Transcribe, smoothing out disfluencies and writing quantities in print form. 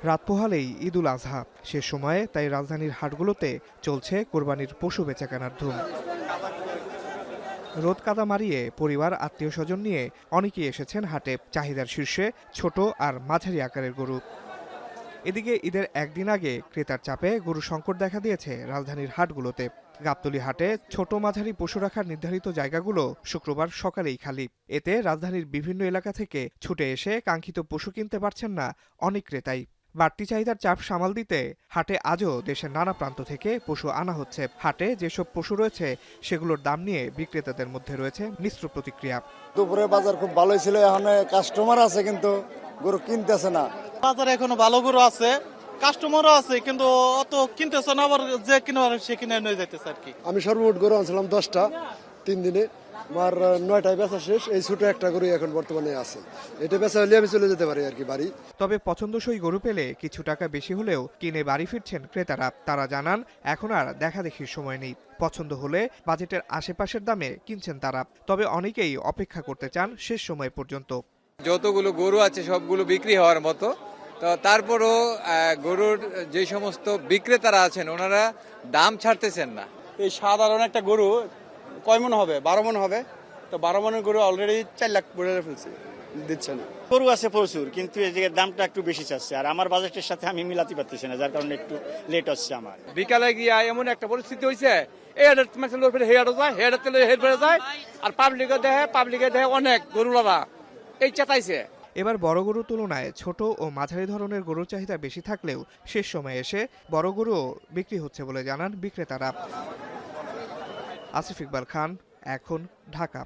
রাত পোহালেই ঈদুল আজহা, সে সময়ে তাই রাজধানীর হাটগুলোতে চলছে কোরবানির পশু বেচাকেনার ধুম। রোদ কাদা মারিয়ে পরিবার আত্মীয় স্বজন নিয়ে অনেকেই এসেছেন হাটে। চাহিদার শীর্ষে ছোট আর মাঝারি আকারের গরু। এদিকে ঈদের একদিন আগে ক্রেতার চাপে গরু সংকট দেখা দিয়েছে রাজধানীর হাটগুলোতে। গাবতলী হাটে ছোট মাঝারি পশু রাখার নির্ধারিত জায়গাগুলো শুক্রবার সকালেই খালি। এতে রাজধানীর বিভিন্ন এলাকা থেকে ছুটে এসে কাঙ্ক্ষিত পশু কিনতে পারছেন না অনেক ক্রেতাই। বাড়তি চাহিদার চাপ সামাল দিতে হাটে আজও দেশের নানা প্রান্ত থেকে পশু আনা হচ্ছে। হাটে যেসব পশু রয়েছে সেগুলোর দাম নিয়ে বিক্রেতাদের মধ্যে রয়েছে মিশ্র প্রতিক্রিয়া। দুপুরে বাজার খুব ভালোই ছিল, এখন কাস্টমার আছে কিন্তু গরু কিনতেছে না। বাজারে এখনো ভালো গরু আছে, কাস্টমারও আছে, কিন্তু অত কিনতেছে না, আবার যে কিনে সে কিনে নিয়ে যাইতেছে আর কি। আমি সর্বমোট গরু আনছিলাম 10টা 3 দিনে, আমার 9টায় বেচা শেষ। এই ছোট একটা গরু এখন বর্তমানে আছে, এটা বেচা হলে আমি চলে যেতে পারি আর কি বাড়ি। তবে পছন্দসই গরু পেলে কিছু টাকা বেশি হলেও কিনে বাড়ি ফিরছেন ক্রেতারা। তারা জানান এখন আর দেখাদেখির সময় নেই, পছন্দ হলে বাজেটের আশেপাশের দামে কিনছেন তারা। তবে অনেকেই অপেক্ষা করতে চান শেষ সময় পর্যন্ত। যতগুলো গরু আছে সবগুলো বিক্রি হওয়ার মতো, তো তারপরও গরুর যে সমস্ত বিক্রেতারা আছেন ওনারা দাম ছাড়তেছেন না। এই সাধারণ একটা গরু কয় মন হবে? 12 মন হবে। তো 12 মনের গরু অলরেডি 4 লাখ বলে ফেলছে, দিচ্ছে না। গরু আছে প্রচুর, কিন্তু এই জায়গায় দামটা একটু বেশি চাচ্ছে, আর আমার বাজেটের সাথে আমি মিলাতে পারতেছি না, যার কারণে একটু লেট হচ্ছে আমার। বিকালে গিয়া এমন একটা পরিস্থিতি হয়েছে, এই হেয়ারও যায়, হেয়ার যায়, আর পাবলিকে দেখে অনেক গরুলারা এই চেতাইছে। এবার বড় গরুর তুলনায় ছোট ও মাঝারি ধরনের গরুর চাহিদা বেশি থাকলেও শেষ সময়ে এসে বড় গরুও বিক্রি হচ্ছে বলে জানান বিক্রেতারা। আসিফ ইকবাল খান, এখন, ঢাকা।